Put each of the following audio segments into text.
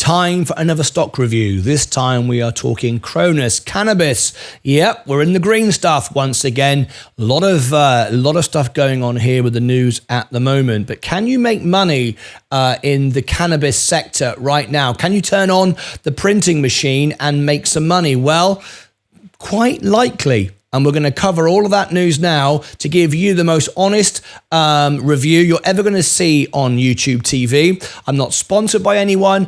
Time for another stock review. This time we are talking Cronos Cannabis. Yep, we're in the green stuff once again. A lot of stuff going on here with the news at the moment. But can you make money in the cannabis sector right now? Can you turn on the printing machine and make some money? Well, quite likely. And we're going to cover all of that news now to give you the most honest review you're ever going to see on YouTube TV. I'm not sponsored by anyone.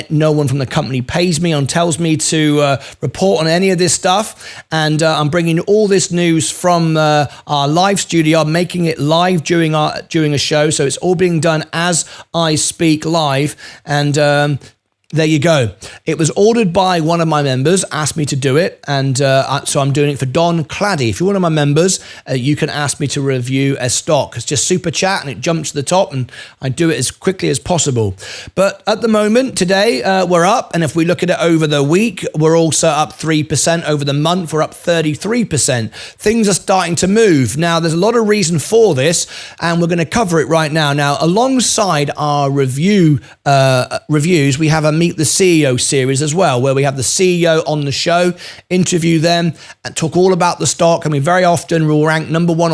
No one from the company pays me and tells me to report on any of this stuff. And I'm bringing all this news from our live studio, making it live during a show. So it's all being done as I speak live. And there you go. It was ordered by one of my members, asked me to do it, and so I'm doing it for Don Claddy. If you're one of my members, you can ask me to review a stock. It's just super chat, and it jumps to the top, and I do it as quickly as possible. But at the moment, today, we're up, and if we look at it over the week, we're also up 3%. Over the month, we're up 33%. Things are starting to move. Now, there's a lot of reason for this, and we're going to cover it right now. Now, alongside our reviews, we have a Meet the CEO series as well, where we have the CEO on the show, interview them, and talk all about the stock. I mean, very often we'll rank number one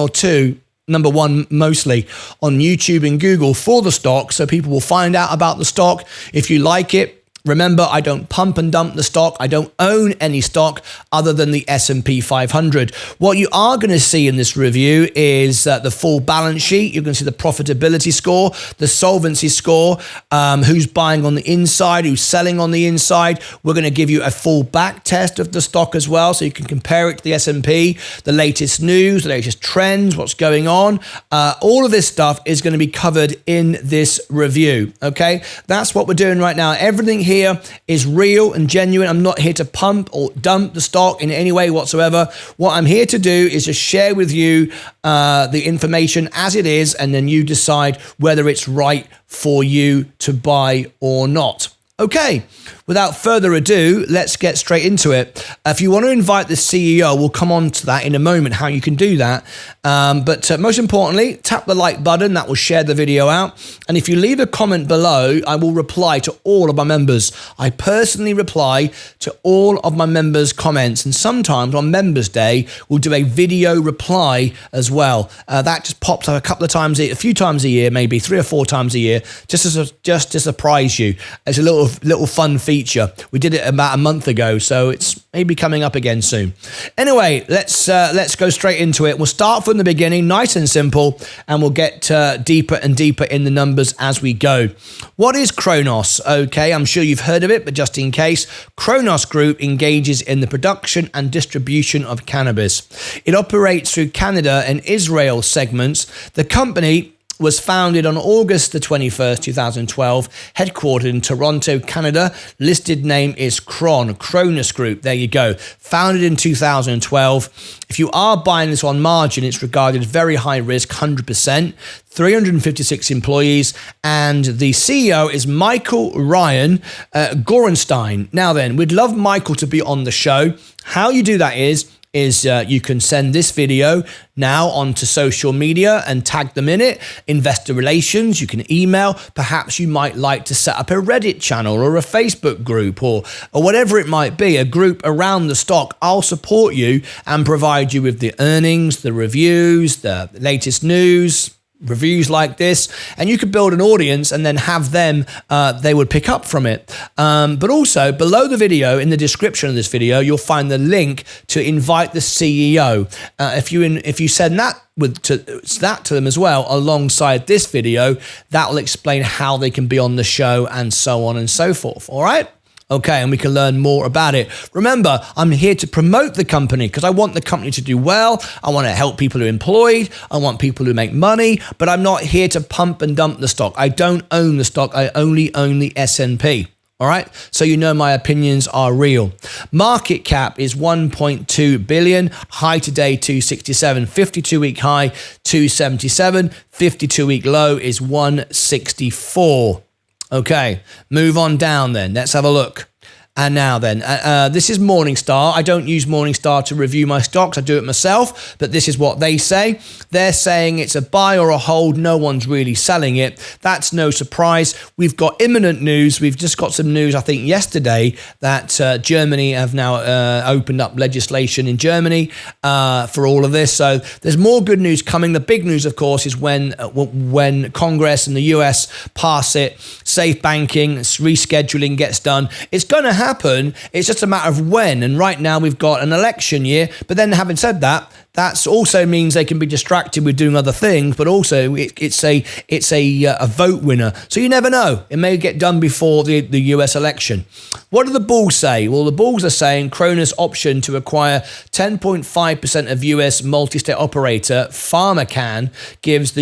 mostly on YouTube and Google for the stock, so people will find out about the stock. If you like it, remember, I don't pump and dump the stock. I don't own any stock other than the S&P 500. What you are going to see in this review is the full balance sheet. You're going to see the profitability score, the solvency score, who's buying on the inside, who's selling on the inside. We're going to give you a full back test of the stock as well, so you can compare it to the S&P, the latest news, the latest trends, what's going on. All of this stuff is going to be covered in this review, okay? That's what we're doing right now. Everything here is real and genuine. I'm not here to pump or dump the stock in any way whatsoever. What I'm here to do is just share with you the information as it is, and then you decide whether it's right for you to buy or not. Okay, without further ado, let's get straight into it. If you want to invite the CEO, we'll come on to that in a moment, how you can do that. But most importantly, tap the like button. That will share the video out. And if you leave a comment below, I will reply to all of my members. I personally reply to all of my members' comments. And sometimes on Members Day, we'll do a video reply as well. That just pops up a few times a year, maybe 3 or 4 times a year, just to surprise you. It's a little fun feature. We did it about a month ago, so it's maybe coming up again soon. Anyway, let's go straight into it. We'll start from the beginning, nice and simple, and we'll get deeper and deeper in the numbers as we go. What is Cronos? Okay, I'm sure you've heard of it, but just in case, Cronos Group engages in the production and distribution of cannabis. It operates through Canada and Israel segments. The company was founded on August the 21st, 2012, headquartered in Toronto, Canada. Listed name is CRON, Cronos Group. There you go. Founded in 2012. If you are buying this on margin, it's regarded as very high risk, 100%. 356 employees, and the CEO is Michael Ryan Gorenstein. Now then, we'd love Michael to be on the show. How you do that is you can send this video now onto social media and tag them in it. Investor relations, you can email. Perhaps you might like to set up a Reddit channel or a Facebook group or whatever it might be, a group around the stock. I'll support you and provide you with the earnings, the reviews, the latest news, reviews like this, and you could build an audience and then have them, they would pick up from it. But also below the video, in the description of this video, you'll find the link to invite the CEO. If you send that to them as well alongside this video, that will explain how they can be on the show and so on and so forth. All right? Okay, and we can learn more about it. Remember, I'm here to promote the company because I want the company to do well. I want to help people who are employed. I want people who make money, but I'm not here to pump and dump the stock. I don't own the stock. I only own the S&P. All right, so you know my opinions are real. Market cap is 1.2 billion. High today, 267. 52-week high, 277. 52-week low is 164. Okay, move on down then. Let's have a look. And now then, this is Morningstar. I don't use Morningstar to review my stocks. I do it myself, but this is what they say. They're saying it's a buy or a hold. No one's really selling it. That's no surprise. We've got imminent news. We've just got some news, I think, yesterday that Germany have now opened up legislation in Germany for all of this. So there's more good news coming. The big news, of course, is when Congress and the US pass it, safe banking, rescheduling gets done. It's going to happen. It's just a matter of when. And right now we've got an election year. But then having said that, that also means they can be distracted with doing other things, but also it's a vote winner. So you never know. It may get done before the US election. What do the bulls say? Well, the bulls are saying Cronos' option to acquire 10.5% of US multi-state operator PharmaCann gives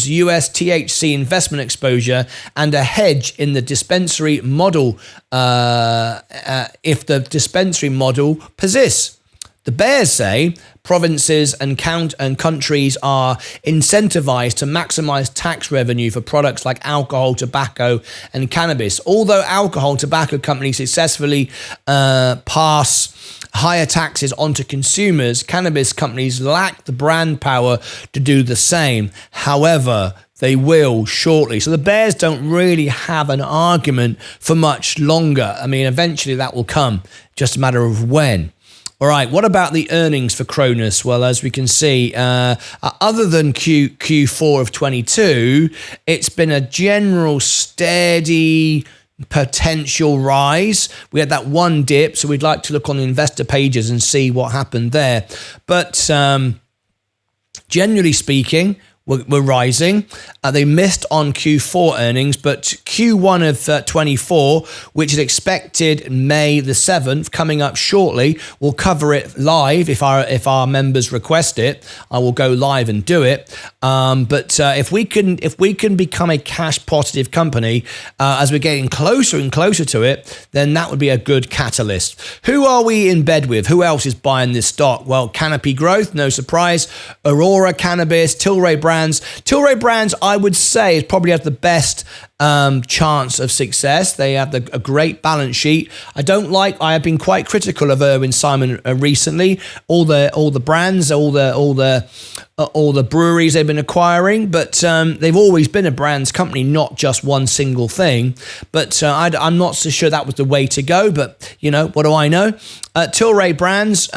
US THC investment exposure and a hedge in the dispensary model if the dispensary model persists. The bears say provinces and countries are incentivized to maximize tax revenue for products like alcohol, tobacco, and cannabis. Although alcohol, tobacco companies successfully pass higher taxes onto consumers, cannabis companies lack the brand power to do the same. However, they will shortly. So the bears don't really have an argument for much longer. I mean, eventually that will come, just a matter of when. All right, what about the earnings for Cronos? Well, as we can see, other than Q4 of 22, it's been a general steady potential rise. We had that one dip, so we'd like to look on the investor pages and see what happened there. But generally speaking, we're rising. They missed on Q4 earnings, but Q1 of 24, which is expected May the 7th, coming up shortly. We'll cover it live if our members request it. I will go live and do it. But if we can become a cash positive company as we're getting closer and closer to it, then that would be a good catalyst. Who are we in bed with? Who else is buying this stock? Well, Canopy Growth, no surprise. Aurora Cannabis, Tilray Brands. Tilray Brands, I would say, probably has the best chance of success. They have a great balance sheet. I have been quite critical of Irwin Simon recently. All the brands, all the breweries they've been acquiring, but they've always been a brands company, not just one single thing. But I'm not so sure that was the way to go. But you know, what do I know? Tilray Brands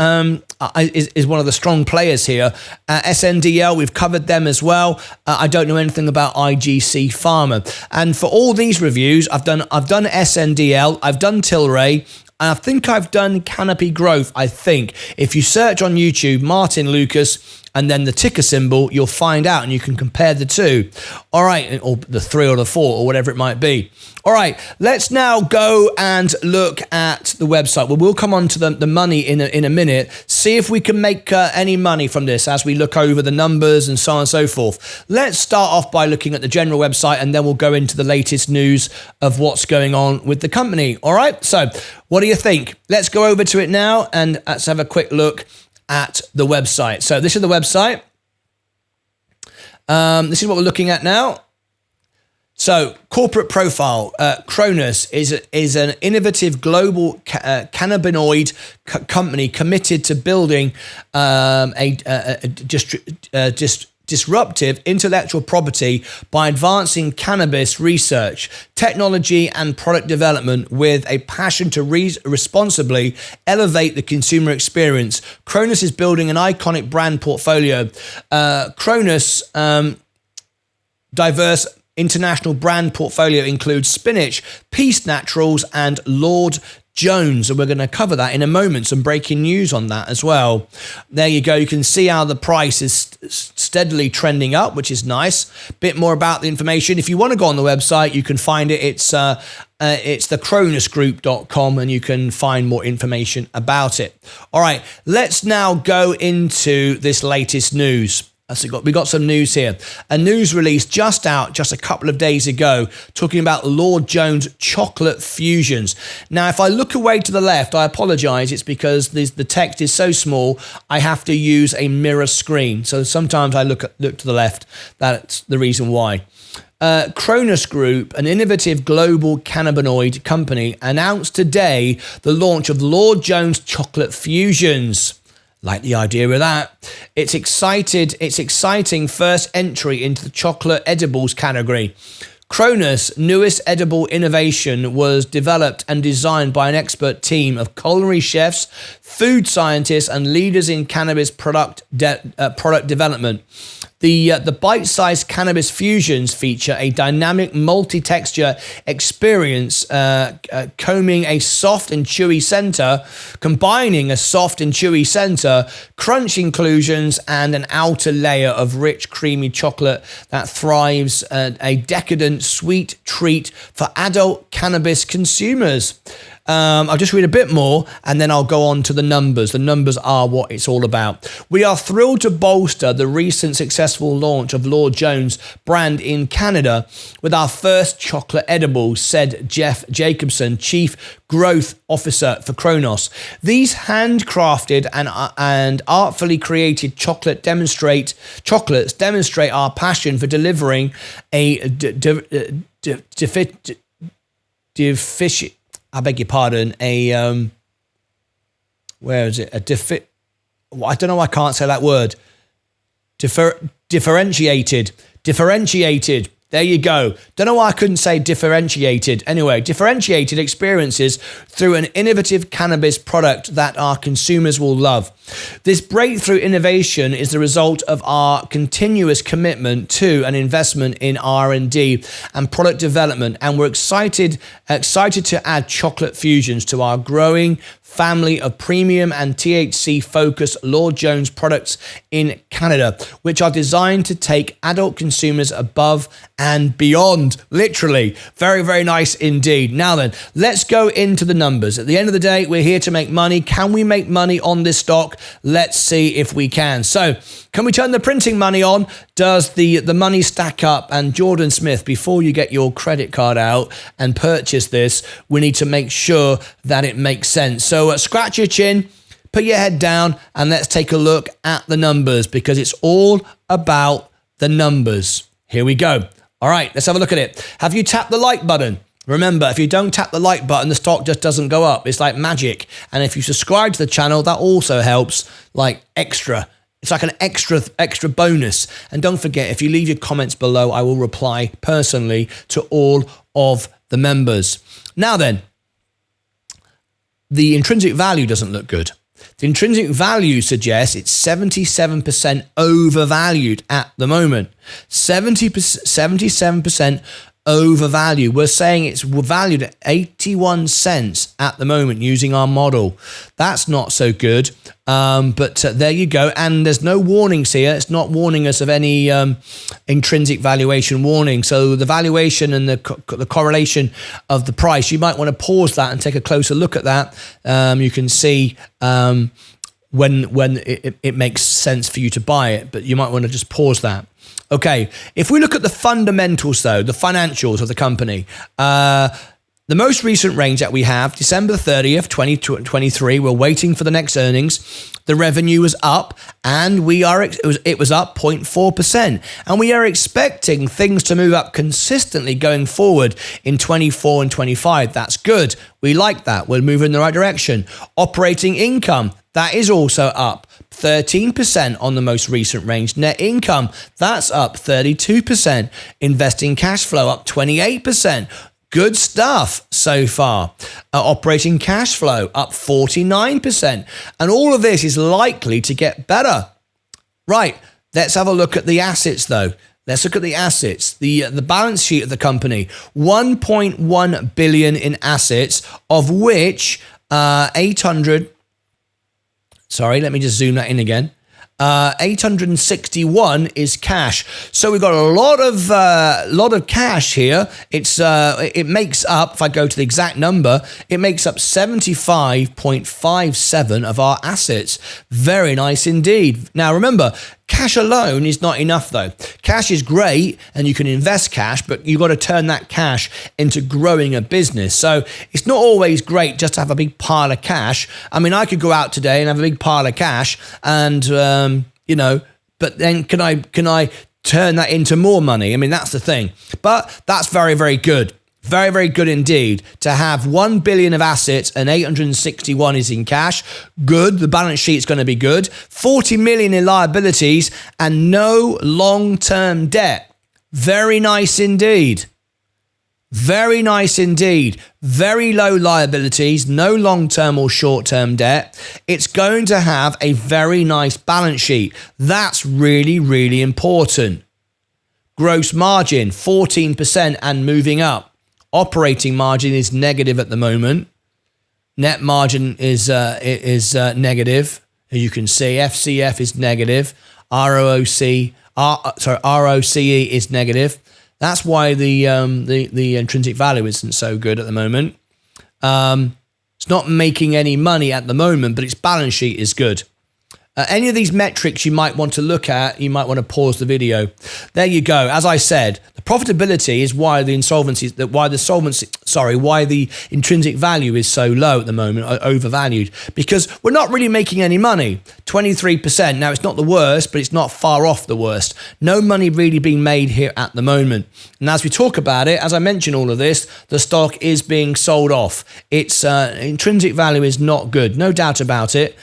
is one of the strong players here. SNDL, we've covered them as well. I don't know anything about IGC Pharma. And for all these reviews, I've done SNDL, I've done Tilray, and I think I've done Canopy Growth. I think if you search on YouTube, Martyn Lucas, and then the ticker symbol, you'll find out, and you can compare the two. All right, or the 3 or the 4 or whatever it might be. All right, let's now go and look at the website. We'll come on to the money in a minute, see if we can make any money from this as we look over the numbers and so on and so forth. Let's start off by looking at the general website, and then we'll go into the latest news of what's going on with the company. All right, so what do you think? Let's go over to it now, and let's have a quick look at the website. So this is the website. This is what we're looking at now. So corporate profile, Cronos is an innovative global cannabinoid company committed to building disruptive intellectual property by advancing cannabis research, technology, and product development with a passion to responsibly elevate the consumer experience. Cronos is building an iconic brand portfolio. Cronos' diverse international brand portfolio includes Spinach, Peace Naturals, and Lord Jones, and we're going to cover that in a moment. Some breaking news on that as well. There you go. You can see how the price is steadily trending up, which is nice. Bit more about the information. If you want to go on the website, you can find it. It's the cronosgroup.com, and you can find more information about it. All right, let's now go into this latest news. So we got some news here. A news release just out just a couple of days ago talking about Lord Jones chocolate fusions. Now, if I look away to the left, I apologize. It's because the text is so small, I have to use a mirror screen. So sometimes I look to the left. That's the reason why. Cronos Group, an innovative global cannabinoid company, announced today the launch of Lord Jones Chocolate Fusions. Like the idea of that. It's exciting first entry into the chocolate edibles category. Cronos' newest edible innovation was developed and designed by an expert team of culinary chefs, food scientists, and leaders in cannabis product development. The bite-sized cannabis fusions feature a dynamic multi-texture experience, combining a soft and chewy center, crunch inclusions, and an outer layer of rich, creamy chocolate that thrives a decadent sweet treat for adult cannabis consumers. I'll just read a bit more and then I'll go on to the numbers. The numbers are what it's all about. We are thrilled to bolster the recent successful launch of Lord Jones brand in Canada with our first chocolate edibles, said Jeff Jacobson, Chief Growth Officer for Cronos. These handcrafted and artfully created chocolates demonstrate our passion for delivering a I beg your pardon, where is it? I don't know, I can't say that word. Differentiated. There you go. Don't know why I couldn't say differentiated. Anyway, differentiated experiences through an innovative cannabis product that our consumers will love. This breakthrough innovation is the result of our continuous commitment to an investment in R&D and product development, and we're excited to add chocolate fusions to our growing family of premium and THC-focused Lord Jones products in Canada, which are designed to take adult consumers above and beyond. Literally. Very, very nice indeed. Now then, let's go into the numbers. At the end of the day, we're here to make money. Can we make money on this stock? Let's see if we can. So, can we turn the printing money on? Does the money stack up? And Jordan Smith, before you get your credit card out and purchase this, we need to make sure that it makes sense. So scratch your chin, put your head down, and let's take a look at the numbers, because it's all about the numbers. Here we go. All right, let's have a look at it. Have you tapped the like button? Remember, if you don't tap the like button, the stock just doesn't go up. It's like magic. And if you subscribe to the channel, that also helps, like extra. It's like an extra bonus. And don't forget, if you leave your comments below, I will reply personally to all of the members. Now then, the intrinsic value doesn't look good. The intrinsic value suggests it's 77% overvalued at the moment. 77% overvalued. We're saying it's valued at 81 cents at the moment using our model. That's not so good. But there you go. And there's no warnings here. It's not warning us of any intrinsic valuation warning. So the valuation and the correlation of the price, you might want to pause that and take a closer look at that. You can see when it makes sense for you to buy it, but you might want to just pause that. Okay, if we look at the fundamentals though, the financials of the company, the most recent range that we have, December 30th, 2023, we're waiting for the next earnings. The revenue was up, and it was up 0.4%. And we are expecting things to move up consistently going forward in 24 and 25. That's good. We like that. We're moving in the right direction. Operating income, that is also up 13% on the most recent range. Net income, that's up 32%. Investing cash flow up 28%. Good stuff so far. Operating cash flow up 49%. And all of this is likely to get better. Right, let's have a look at the assets though. Let's look at the assets. The balance sheet of the company, 1.1 billion in assets, of which 800... Sorry, let me just zoom that in again. 861 is cash. So we've got a lot of cash here. It makes up, if I go to the exact number, it makes up 75.57 of our assets. Very nice indeed. Now remember, cash alone is not enough though. Cash is great and you can invest cash, but you've got to turn that cash into growing a business. So it's not always great just to have a big pile of cash. I mean, I could go out today and have a big pile of cash and, but then can I turn that into more money. I mean, that's the thing. But that's very, very good. Very, very good indeed to have 1 billion of assets and 861 is in cash. Good. The balance sheet's going to be good. 40 million in liabilities and no long-term debt. Very nice indeed. Very nice indeed. Very low liabilities, no long-term or short-term debt. It's going to have a very nice balance sheet. That's really, really important. Gross margin, 14% and moving up. Operating margin is negative at the moment. Net margin is negative. As you can see, FCF is negative. ROCE is negative. That's why the intrinsic value isn't so good at the moment. It's not making any money at the moment, but its balance sheet is good. Any of these metrics you might want to look at, you might want to pause the video. There you go. As I said, the profitability is why the intrinsic value is so low at the moment, overvalued, because we're not really making any money. 23%. Now, it's not the worst, but it's not far off the worst. No money really being made here at the moment. And as we talk about it, as I mentioned all of this, the stock is being sold off. Its intrinsic value is not good. No doubt about it.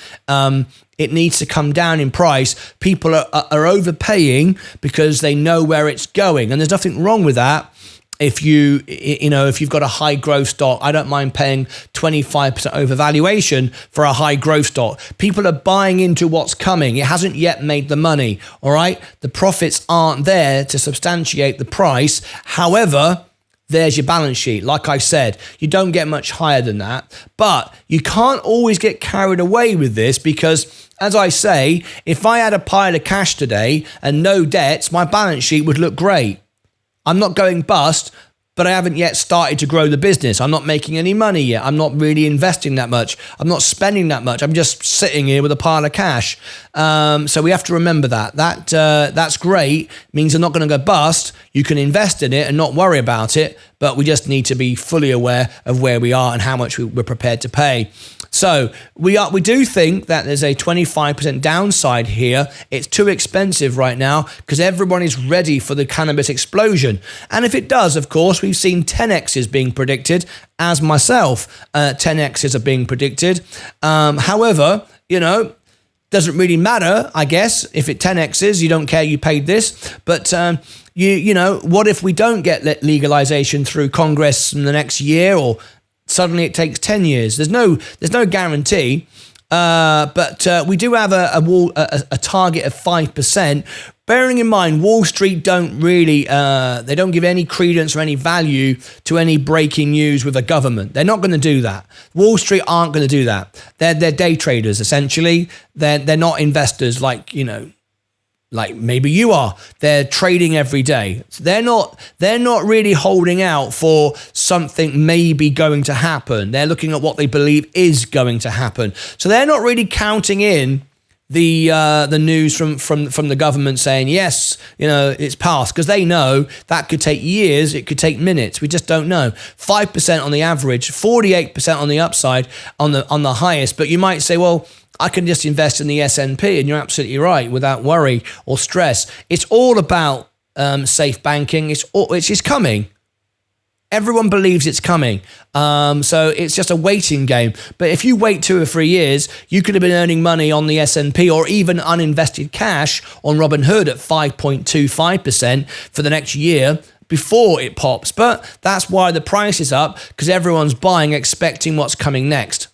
It needs to come down in price. People are overpaying because they know where it's going, and there's nothing wrong with that. If you've got a high growth stock, I don't mind paying 25% overvaluation for a high growth stock. People are buying into what's coming. It hasn't yet made the money. All right, the profits aren't there to substantiate the price. However, there's your balance sheet. Like I said, you don't get much higher than that, but you can't always get carried away with this because, as I say, if I had a pile of cash today and no debts, my balance sheet would look great. I'm not going bust, but I haven't yet started to grow the business. I'm not making any money yet. I'm not really investing that much. I'm not spending that much. I'm just sitting here with a pile of cash. So we have to remember that. That's great. It means I'm not going to go bust. You can invest in it and not worry about it, but we just need to be fully aware of where we are and how much we're prepared to pay. So we do think that there's a 25% downside here. It's too expensive right now because everyone is ready for the cannabis explosion. And if it does, of course, we've seen 10x's being predicted, as myself, 10x's are being predicted. However, doesn't really matter, I guess, if it 10x's, you don't care you paid this. But, what if we don't get legalization through Congress in the next year, or suddenly it takes 10 years? There's no guarantee, but we do have a target of 5%. Bearing in mind, Wall Street don't really, they don't give any credence or any value to any breaking news with the government. They're not going to do that. Wall Street aren't going to do that. They're day traders, essentially. They're not investors like maybe you are. They're trading every day. So they're not really holding out for something maybe going to happen. They're looking at what they believe is going to happen. So they're not really counting in the news from the government saying, yes, it's passed, because they know that could take years, it could take minutes. We just don't know. 5% on the average, 48% on the upside, on the highest. But you might say, well, I can just invest in the S&P, and you're absolutely right, without worry or stress. It's all about safe banking. It's coming. Everyone believes it's coming. So it's just a waiting game. But if you wait 2 or 3 years, you could have been earning money on the S&P or even uninvested cash on Robinhood at 5.25% for the next year before it pops. But that's why the price is up, because everyone's buying, expecting what's coming next.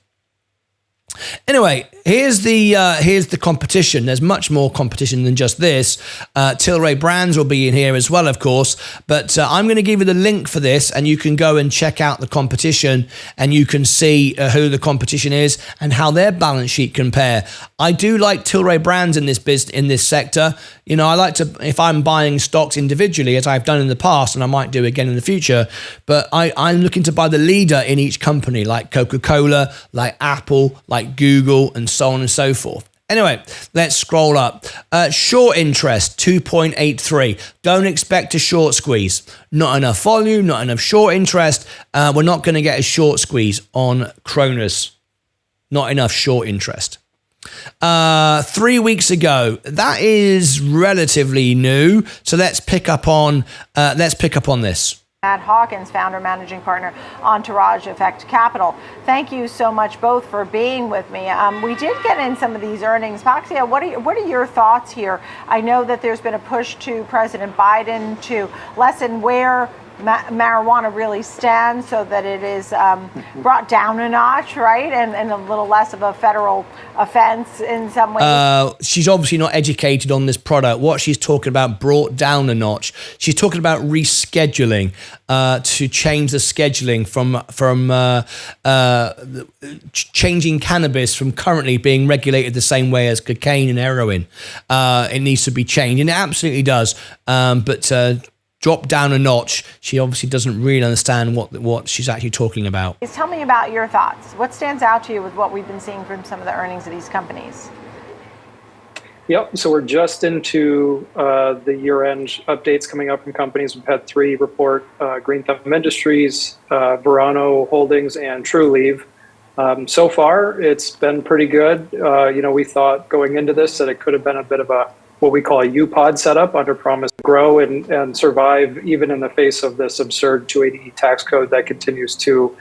Anyway, here's the competition. There's much more competition than just this. Tilray Brands will be in here as well, of course. But I'm going to give you the link for this, and you can go and check out the competition, and you can see who the competition is and how their balance sheet compare. I do like Tilray Brands in this sector. I like to, if I'm buying stocks individually, as I've done in the past, and I might do again in the future, but I'm looking to buy the leader in each company, like Coca-Cola, like Apple, like Google, and so on and so forth. Anyway, let's scroll up. Short interest, 2.83. Don't expect a short squeeze. Not enough volume, not enough short interest. We're not going to get a short squeeze on Cronos. Not enough short interest. 3 weeks ago. That is relatively new. So let's pick up on this. Matt Hawkins, founder, managing partner, Entourage Effect Capital. Thank you so much both for being with me. We did get in some of these earnings. Paxia, what are your thoughts here? I know that there's been a push to President Biden to lessen where marijuana really stands so that it is brought down a notch, right? And a little less of a federal offense in some ways. She's obviously not educated on this product. What she's talking about brought down a notch. She's talking about rescheduling, to change the scheduling from changing cannabis from currently being regulated the same way as cocaine and heroin. It needs to be changed, and it absolutely does. But drop down a notch. She obviously doesn't really understand what she's actually talking about. Tell me about your thoughts. What stands out to you with what we've been seeing from some of the earnings of these companies? Yep. So we're just into the year-end updates coming up from companies. We've had 3 report: Green Thumb Industries, Verano Holdings, and TrueLeave. So far, it's been pretty good. We thought going into this that it could have been a bit of what we call a U-Pod setup, under promise to grow and survive even in the face of this absurd 280E tax code that continues to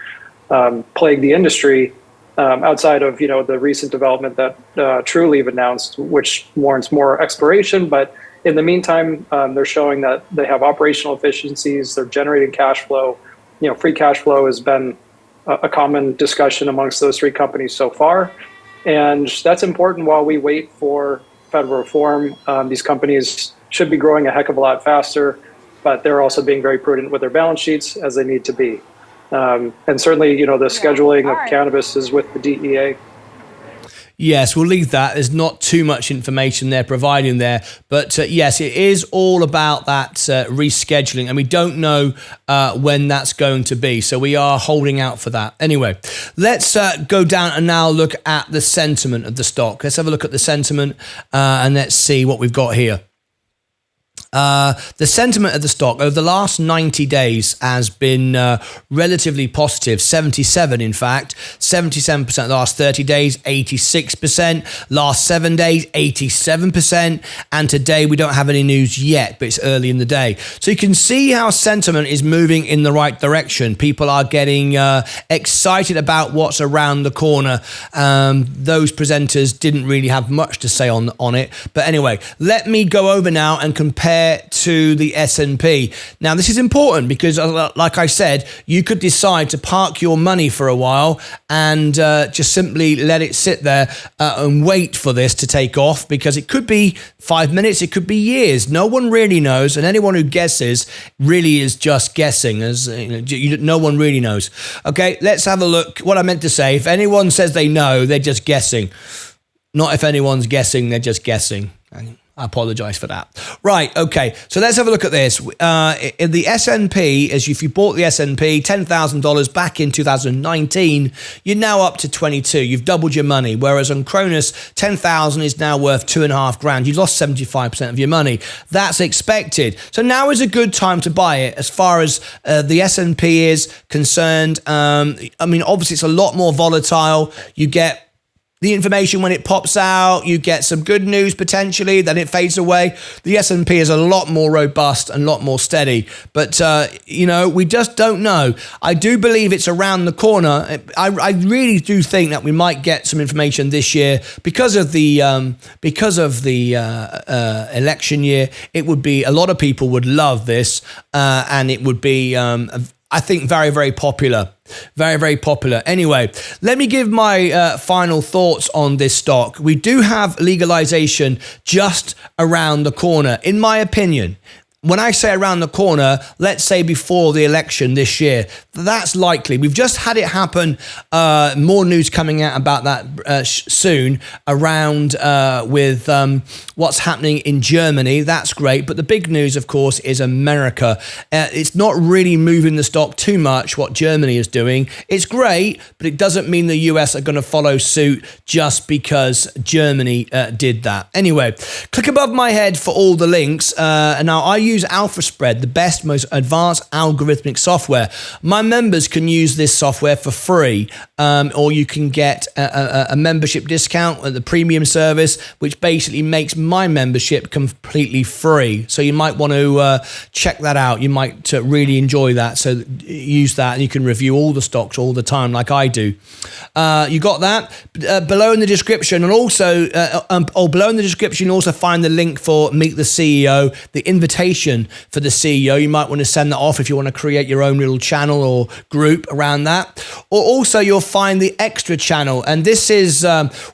plague the industry. Outside of the recent development that TrueLeave announced, which warrants more exploration, but in the meantime, they're showing that they have operational efficiencies. They're generating cash flow. Free cash flow has been a common discussion amongst those 3 companies so far, and that's important while we wait for federal reform. These companies should be growing a heck of a lot faster, but they're also being very prudent with their balance sheets, as they need to be. And certainly, the scheduling of cannabis is with the DEA. Yes, we'll leave that. There's not too much information they're providing there. But yes, it is all about that rescheduling. And we don't know when that's going to be. So we are holding out for that. Anyway, let's go down and now look at the sentiment of the stock. Let's have a look at the sentiment and let's see what we've got here. The sentiment of the stock over the last 90 days has been relatively positive. 77, in fact, 77% last 30 days, 86%, last 7 days, 87%. And today we don't have any news yet, but it's early in the day. So you can see how sentiment is moving in the right direction. People are getting excited about what's around the corner. Those presenters didn't really have much to say on it. But anyway, let me go over now and compare to the S&P. Now, this is important because, like I said, you could decide to park your money for a while and just simply let it sit there and wait for this to take off, because it could be 5 minutes, it could be years. No one really knows, and anyone who guesses really is just guessing. As no one really knows. Okay, let's have a look. What I meant to say: if anyone says they know, they're just guessing. Not if anyone's guessing, they're just guessing. I apologize for that. Right, okay, so let's have a look at this. In the S&P, if you bought the S&P, $10,000 back in 2019, you're now up to 22. You've doubled your money, whereas on Cronos, 10,000 is now worth $2,500. You've lost 75% of your money. That's expected. So now is a good time to buy it as far as the S&P is concerned. Obviously, it's a lot more volatile. You get the information when it pops out, you get some good news potentially, then it fades away. The S&P is a lot more robust and a lot more steady. But, we just don't know. I do believe it's around the corner. I really do think that we might get some information this year because of the election year. It would be, a lot of people would love this, and it would be, I think, very, very popular. Very, very popular. Anyway, let me give my final thoughts on this stock. We do have legalization just around the corner, in my opinion. When I say around the corner, let's say before the election this year. That's likely. We've just had it happen. More news coming out about that soon around with what's happening in Germany. That's great. But the big news, of course, is America. It's not really moving the stock too much, what Germany is doing. It's great, but it doesn't mean the US are going to follow suit just because Germany did that. Anyway, click above my head for all the links. Now, I use use AlphaSpread, the best, most advanced algorithmic software. My members can use this software for free, or you can get a membership discount at the premium service, which basically makes my membership completely free. So you might want to check that out. You might really enjoy that. So use that, and you can review all the stocks all the time like I do. You got that? Below in the description, and also below in the description, you also find the link for Meet the CEO, the invitation for the CEO. You might want to send that off if you want to create your own little channel or group around that. Or also you'll find the extra channel, and this is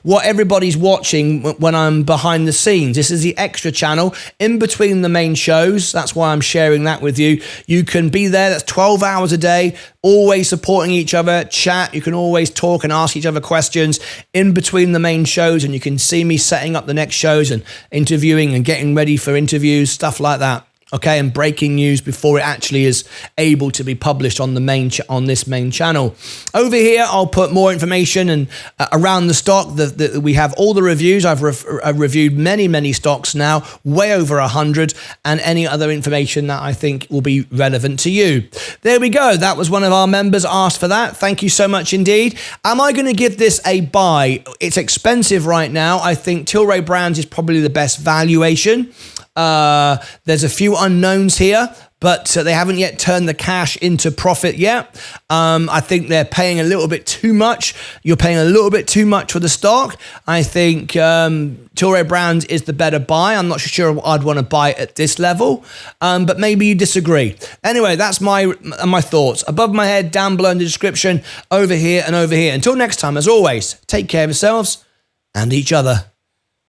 what everybody's watching when I'm behind the scenes. This is the extra channel in between the main shows. That's why I'm sharing that with you. You can be there. That's 12 hours a day, always supporting each other, chat. You can always talk and ask each other questions in between the main shows, and you can see me setting up the next shows and interviewing and getting ready for interviews, stuff like that. Okay, and breaking news before it actually is able to be published on the on this main channel. Over here, I'll put more information and around the stock. We have all the reviews. I've reviewed many stocks now, way over 100, and any other information that I think will be relevant to you. There we go. That was one of our members asked for that. Thank you so much indeed. Am I going to give this a buy? It's expensive right now. I think Tilray Brands is probably the best valuation. There's a few unknowns here, but they haven't yet turned the cash into profit yet. I think they're paying a little bit too much. You're paying a little bit too much for the stock. I think Tilray Brands is the better buy. I'm not sure I'd want to buy it at this level, but maybe you disagree. Anyway, that's my thoughts. Above my head, down below in the description, over here and over here. Until next time, as always, take care of yourselves and each other.